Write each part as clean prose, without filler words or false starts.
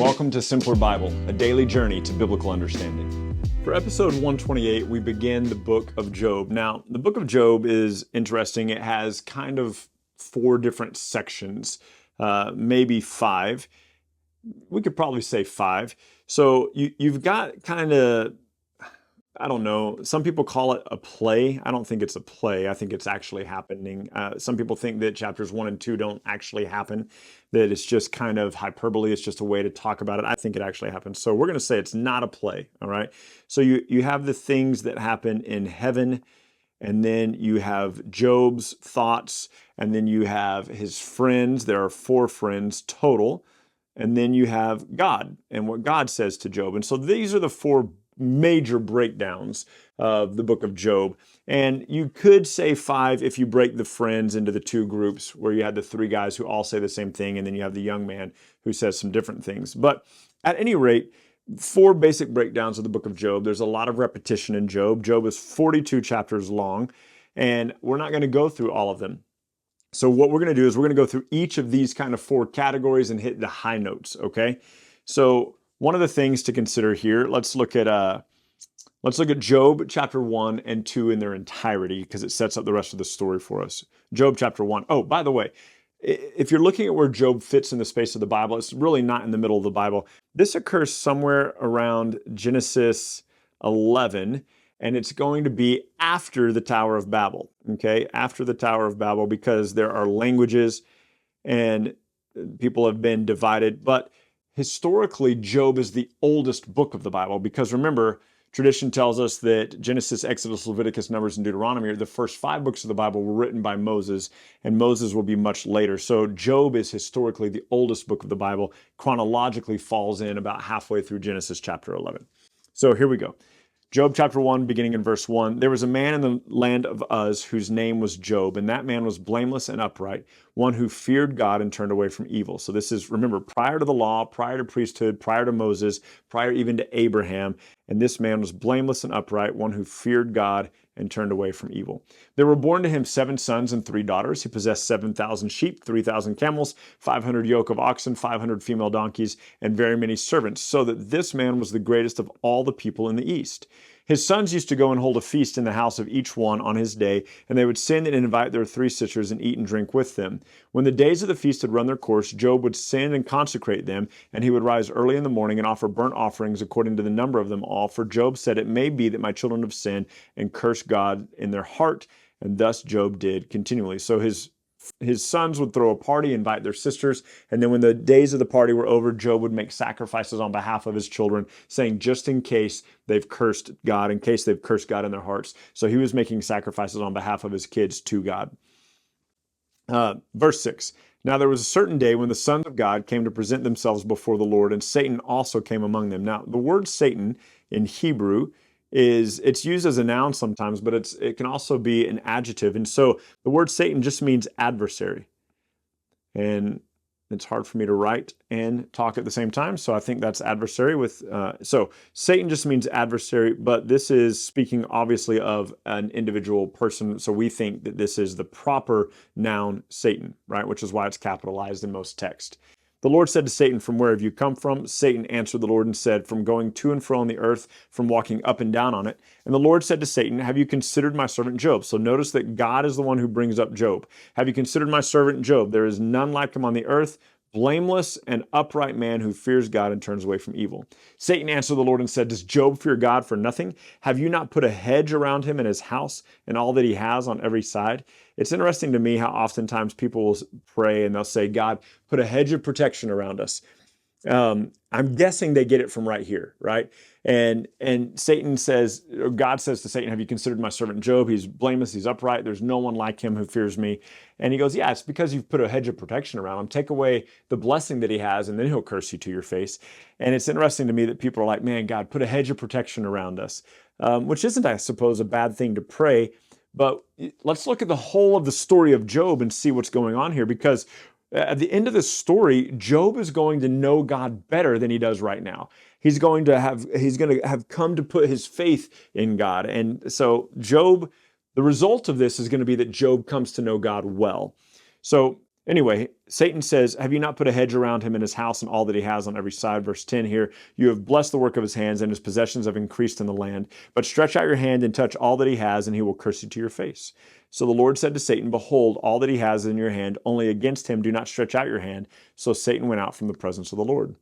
Welcome to Simpler Bible, a daily journey to biblical understanding. For episode 128, we begin the book of Job. Now, the book of Job is interesting. It has kind of 4 different sections, maybe 5. We could probably say 5. So you've got kind of, I don't know, some people call it a play. I don't think it's a play. I think it's actually happening. Some people think that chapters 1 and 2 don't actually happen, that it's just kind of hyperbole. It's just a way to talk about it. I think it actually happens. So we're going to say it's not a play, all right? So you have the things that happen in heaven, and then you have Job's thoughts, and then you have his friends. There are 4 friends total. And then you have God and what God says to Job. And so these are the 4 major breakdowns of the book of Job. And you could say 5 if you break the friends into the 2 groups, where you had the 3 guys who all say the same thing, and then you have the young man who says some different things. But at any rate, 4 basic breakdowns of the book of Job. There's a lot of repetition in Job. Job is 42 chapters long, and we're not going to go through all of them. So what we're going to do is we're going to go through each of these kind of 4 categories and hit the high notes, okay? So one of the things to consider here, let's look at Job chapter 1 and 2 in their entirety, because it sets up the rest of the story for us. Job chapter 1. Oh, by the way, if you're looking at where Job fits in the space of the Bible, it's really not in the middle of the Bible. This occurs somewhere around Genesis 11, and it's going to be after the Tower of Babel, okay? After the Tower of Babel, because there are languages and people have been divided. But historically, Job is the oldest book of the Bible, because remember, tradition tells us that Genesis, Exodus, Leviticus, Numbers, and Deuteronomy are the first 5 books of the Bible were written by Moses, and Moses will be much later. So Job is historically the oldest book of the Bible, chronologically falls in about halfway through Genesis chapter 11. So here we go. Job chapter 1, beginning in verse 1, there was a man in the land of Uz whose name was Job, and that man was blameless and upright, one who feared God and turned away from evil. So this is, remember, prior to the law, prior to priesthood, prior to Moses, prior even to Abraham, and this man was blameless and upright, one who feared God and turned away from evil. There were born to him 7 sons and 3 daughters. He possessed 7,000 sheep, 3,000 camels, 500 yoke of oxen, 500 female donkeys, and very many servants, so that this man was the greatest of all the people in the East. His sons used to go and hold a feast in the house of each one on his day, and they would send and invite their 3 sisters and eat and drink with them. When the days of the feast had run their course, Job would send and consecrate them, and he would rise early in the morning and offer burnt offerings according to the number of them all. For Job said, "It may be that my children have sinned and cursed God in their heart," and thus Job did continually. So his sons would throw a party, invite their sisters, and then when the days of the party were over, Job would make sacrifices on behalf of his children, saying just in case they've cursed God, in case they've cursed God in their hearts. So he was making sacrifices on behalf of his kids to God. Verse 6, now there was a certain day when the sons of God came to present themselves before the Lord, and Satan also came among them. Now, the word Satan in Hebrew it's used as a noun sometimes, but it can also be an adjective. And so the word Satan just means adversary. And it's hard for me to write and talk at the same time. So I think that's adversary so Satan just means adversary, but this is speaking obviously of an individual person. So we think that this is the proper noun Satan, right? Which is why it's capitalized in most text. The Lord said to Satan, "From where have you come from?" Satan answered the Lord and said, "From going to and fro on the earth, from walking up and down on it." And the Lord said to Satan, "Have you considered my servant Job?" So notice that God is the one who brings up Job. "Have you considered my servant Job? There is none like him on the earth, blameless and upright man who fears God and turns away from evil." Satan answered the Lord and said, "Does Job fear God for nothing? Have you not put a hedge around him and his house and all that he has on every side?" It's interesting to me how oftentimes people will pray and they'll say, "God, put a hedge of protection around us." I'm guessing they get it from right here, right? And Satan says, or God says to Satan, "Have you considered my servant Job? He's blameless, he's upright. There's no one like him who fears me." And he goes, "Yeah, it's because you've put a hedge of protection around him. Take away the blessing that he has, and then he'll curse you to your face." And it's interesting to me that people are like, "Man, God, put a hedge of protection around us," which isn't, I suppose, a bad thing to pray. But let's look at the whole of the story of Job and see what's going on here, because at the end of this story, Job is going to know God better than he does right now. He's going to have come to put his faith in God. And so Job, the result of this is going to be that Job comes to know God well. So Anyway, Satan says, have you not put a hedge around him and his house and all that he has on every side? Verse 10 here, you have blessed the work of his hands and his possessions have increased in the land. But stretch out your hand and touch all that he has and he will curse you to your face. So the Lord said to Satan, behold, all that he has is in your hand, only against him do not stretch out your hand. So Satan went out from the presence of the Lord.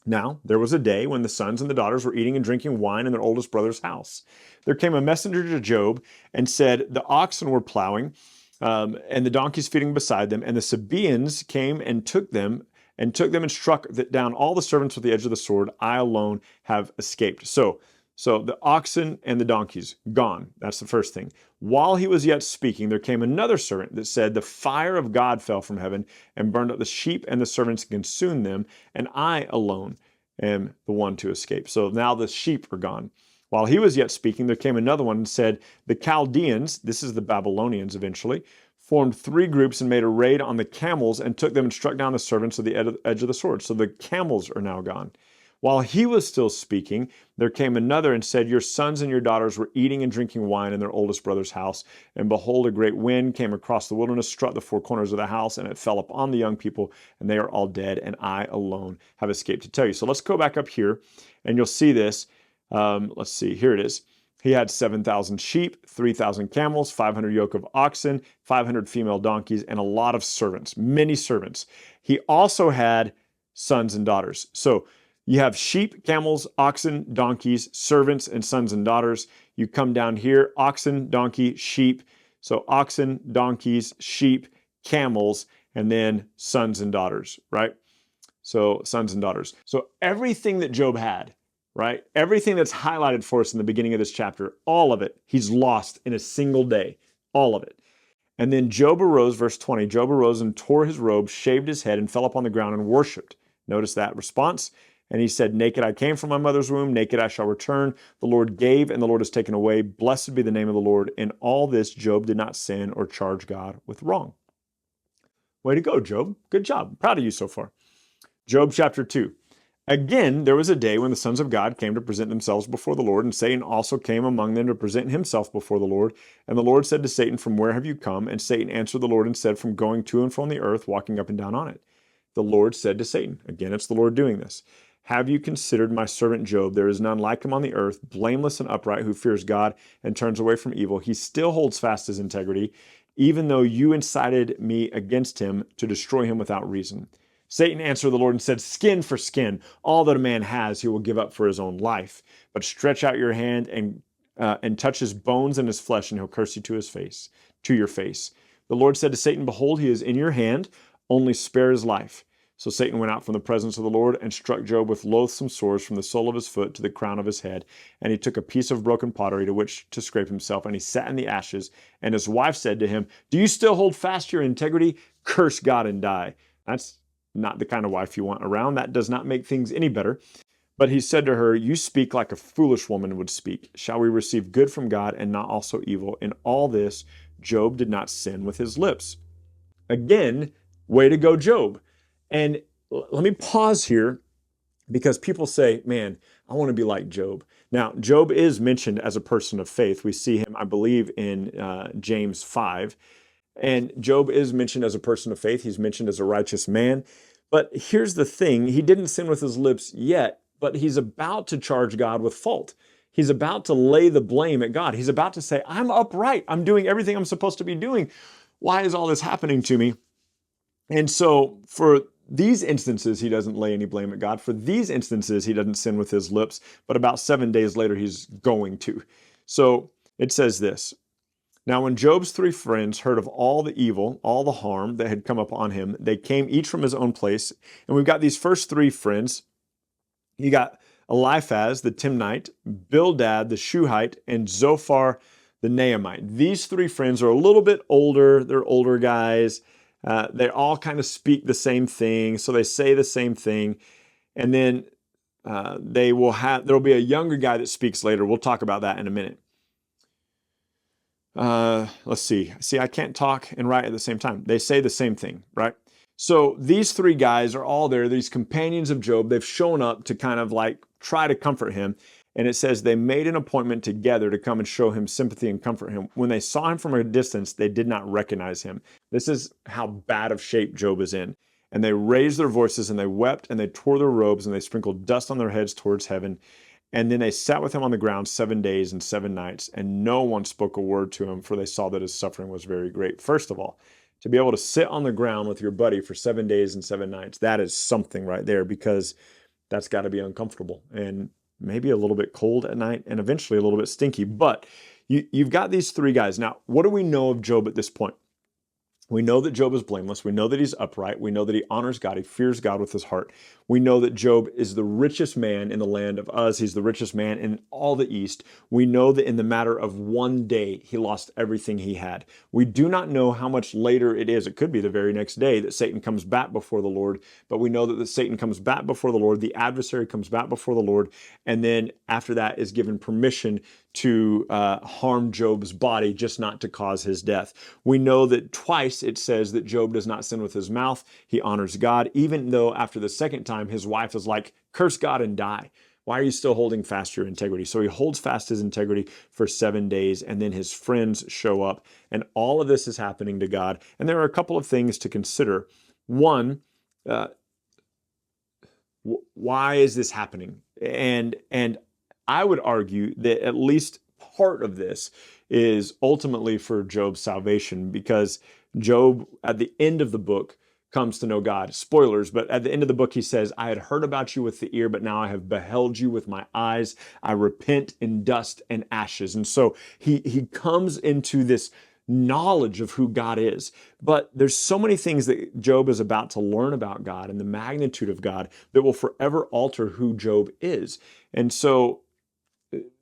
Now, there was a day when the sons and the daughters were eating and drinking wine in their oldest brother's house. There came a messenger to Job and said, the oxen were plowing, and the donkeys feeding beside them, and the Sabaeans came and took them and struck down all the servants with the edge of the sword. I alone have escaped. So the oxen and the donkeys, gone. That's the first thing. While he was yet speaking, there came another servant that said, the fire of God fell from heaven and burned up the sheep and the servants and consumed them, and I alone am the one to escape. So now the sheep are gone. While he was yet speaking, there came another one and said, the Chaldeans, this is the Babylonians eventually, formed 3 groups and made a raid on the camels and took them and struck down the servants of the edge of the sword. So the camels are now gone. While he was still speaking, there came another and said, your sons and your daughters were eating and drinking wine in their oldest brother's house. And behold, a great wind came across the wilderness, struck the 4 corners of the house, and it fell upon the young people, and they are all dead, and I alone have escaped to tell you. So let's go back up here, and you'll see this. Let's see, here it is. He had 7,000 sheep, 3,000 camels, 500 yoke of oxen, 500 female donkeys, and a lot of servants, many servants. He also had sons and daughters. So you have sheep, camels, oxen, donkeys, servants, and sons and daughters. You come down here, oxen, donkey, sheep. So oxen, donkeys, sheep, camels, and then sons and daughters, right? So sons and daughters. So everything that Job had, right? Everything that's highlighted for us in the beginning of this chapter, all of it, he's lost in a single day, all of it. And then Job arose, verse 20, Job arose and tore his robe, shaved his head, and fell upon the ground and worshiped. Notice that response. And he said, naked I came from my mother's womb, naked I shall return. The Lord gave, and the Lord has taken away. Blessed be the name of the Lord. In all this, Job did not sin or charge God with wrong. Way to go, Job. Good job. Proud of you so far. Job chapter 2. Again, there was a day when the sons of God came to present themselves before the Lord, and Satan also came among them to present himself before the Lord. And the Lord said to Satan, from where have you come? And Satan answered the Lord and said, from going to and from the earth, walking up and down on it. The Lord said to Satan, again, it's the Lord doing this, have you considered my servant Job? There is none like him on the earth, blameless and upright, who fears God and turns away from evil. He still holds fast his integrity, even though you incited me against him to destroy him without reason. Satan answered the Lord and said, skin for skin, all that a man has he will give up for his own life. But stretch out your hand and touch his bones and his flesh, and he'll curse you to your face. The Lord said to Satan, behold, he is in your hand, only spare his life. So Satan went out from the presence of the Lord and struck Job with loathsome sores from the sole of his foot to the crown of his head. And he took a piece of broken pottery to which to scrape himself, and he sat in the ashes. And his wife said to him, do you still hold fast your integrity? Curse God and die. That's not the kind of wife you want around. That does not make things any better. But he said to her, you speak like a foolish woman would speak. Shall we receive good from God and not also evil? In all this, Job did not sin with his lips. Again, way to go, Job. And let me pause here, because people say, man, I want to be like Job. Now, Job is mentioned as a person of faith. We see him, I believe, in James 5. And Job is mentioned as a person of faith. He's mentioned as a righteous man. But here's the thing. He didn't sin with his lips yet, but he's about to charge God with fault. He's about to lay the blame at God. He's about to say, I'm upright. I'm doing everything I'm supposed to be doing. Why is all this happening to me? And so for these instances, he doesn't lay any blame at God. For these instances, he doesn't sin with his lips, but about 7 days later, he's going to. So it says this. Now, when Job's 3 friends heard of all the evil, all the harm that had come upon him, they came each from his own place. And we've got these first 3 friends. You got Eliphaz, the Timnite, Bildad, the Shuhite, and Zophar, the Naamite. These 3 friends are a little bit older. They're older guys. They all kind of speak the same thing, so they say the same thing. And then there'll be a younger guy that speaks later. We'll talk about that in a minute. Let's see. See, I can't talk and write at the same time. They say the same thing, right? So these 3 guys are all there, these companions of Job. They've shown up to kind of like try to comfort him. And it says they made an appointment together to come and show him sympathy and comfort him. When they saw him from a distance, they did not recognize him. This is how bad of shape Job is in. And they raised their voices and they wept and they tore their robes and they sprinkled dust on their heads towards heaven. And then they sat with him on the ground 7 days and 7 nights, and no one spoke a word to him, for they saw that his suffering was very great. First of all, to be able to sit on the ground with your buddy for 7 days and 7 nights, that is something right there, because that's got to be uncomfortable and maybe a little bit cold at night and eventually a little bit stinky. But you've got these three guys. Now, what do we know of Job at this point? We know that Job is blameless. We know that he's upright. We know that he honors God. He fears God with his heart. We know that Job is the richest man in the land of Uz. He's the richest man in all the East. We know that in the matter of 1 day, he lost everything he had. We do not know how much later it is. It could be the very next day that Satan comes back before the Lord. But we know that Satan comes back before the Lord. The adversary comes back before the Lord. And then after that is given permission to harm Job's body, just not to cause his death. We know that twice it says that Job does not sin with his mouth. He honors God, even though after the second time, his wife is like, curse God and die. Why are you still holding fast your integrity? So he holds fast his integrity for 7 days, and then his friends show up, and all of this is happening to God. And there are a couple of things to consider. One, why is this happening? And I would argue that at least part of this is ultimately for Job's salvation, because Job, at the end of the book, comes to know God. Spoilers, but at the end of the book, he says, I had heard about you with the ear, but now I have beheld you with my eyes. I repent in dust and ashes. And so he comes into this knowledge of who God is. But there's so many things that Job is about to learn about God and the magnitude of God that will forever alter who Job is. And so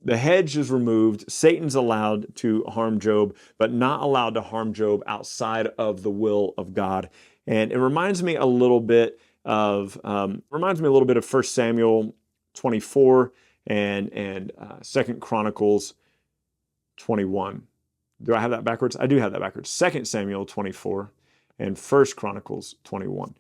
the hedge is removed. Satan's allowed to harm Job, but not allowed to harm Job outside of the will of God. And it reminds me a little bit of 1 Samuel 24 and 2 Chronicles 21. Do I have that backwards? I do have that backwards. 2 Samuel 24 and 1 Chronicles 21,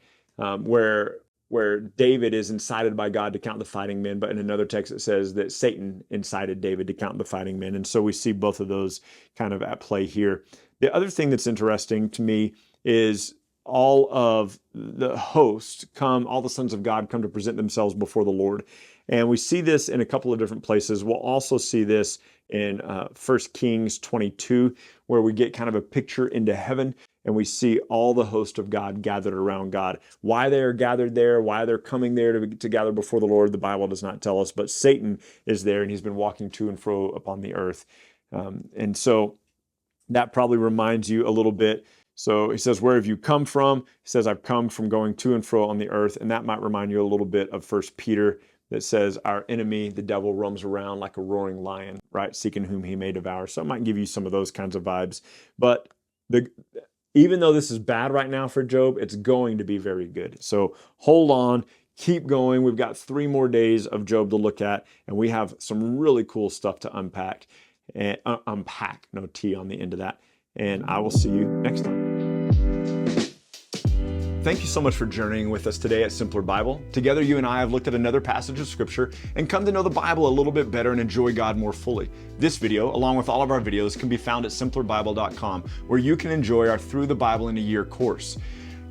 where David is incited by God to count the fighting men, but in another text it says that Satan incited David to count the fighting men. And so we see both of those kind of at play here. The other thing that's interesting to me is all of the host come, all the sons of God come to present themselves before the Lord. And we see this in a couple of different places. We'll also see this in 1 Kings 22, where we get kind of a picture into heaven, and we see all the host of God gathered around God. Why they are gathered there, why they're coming there to gather before the Lord, the Bible does not tell us, but Satan is there, and he's been walking to and fro upon the earth. And so that probably reminds you a little bit. So he says, where have you come from? He says, I've come from going to and fro on the earth. And that might remind you a little bit of 1 Peter that says, our enemy, the devil, roams around like a roaring lion, right? Seeking whom he may devour. So it might give you some of those kinds of vibes. But even though this is bad right now for Job, it's going to be very good. So hold on, keep going. We've got 3 more days of Job to look at, and we have some really cool stuff to unpack. And unpack, no T on the end of that. And I will see you next time. Thank you so much for journeying with us today at Simpler Bible. Together, you and I have looked at another passage of Scripture and come to know the Bible a little bit better and enjoy God more fully. This video, along with all of our videos, can be found at simplerbible.com, where you can enjoy our Through the Bible in a Year course.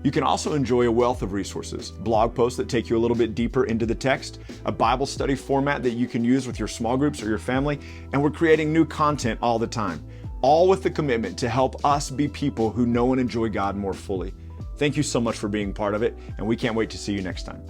You can also enjoy a wealth of resources, blog posts that take you a little bit deeper into the text, a Bible study format that you can use with your small groups or your family, and we're creating new content all the time, all with the commitment to help us be people who know and enjoy God more fully. Thank you so much for being part of it, and we can't wait to see you next time.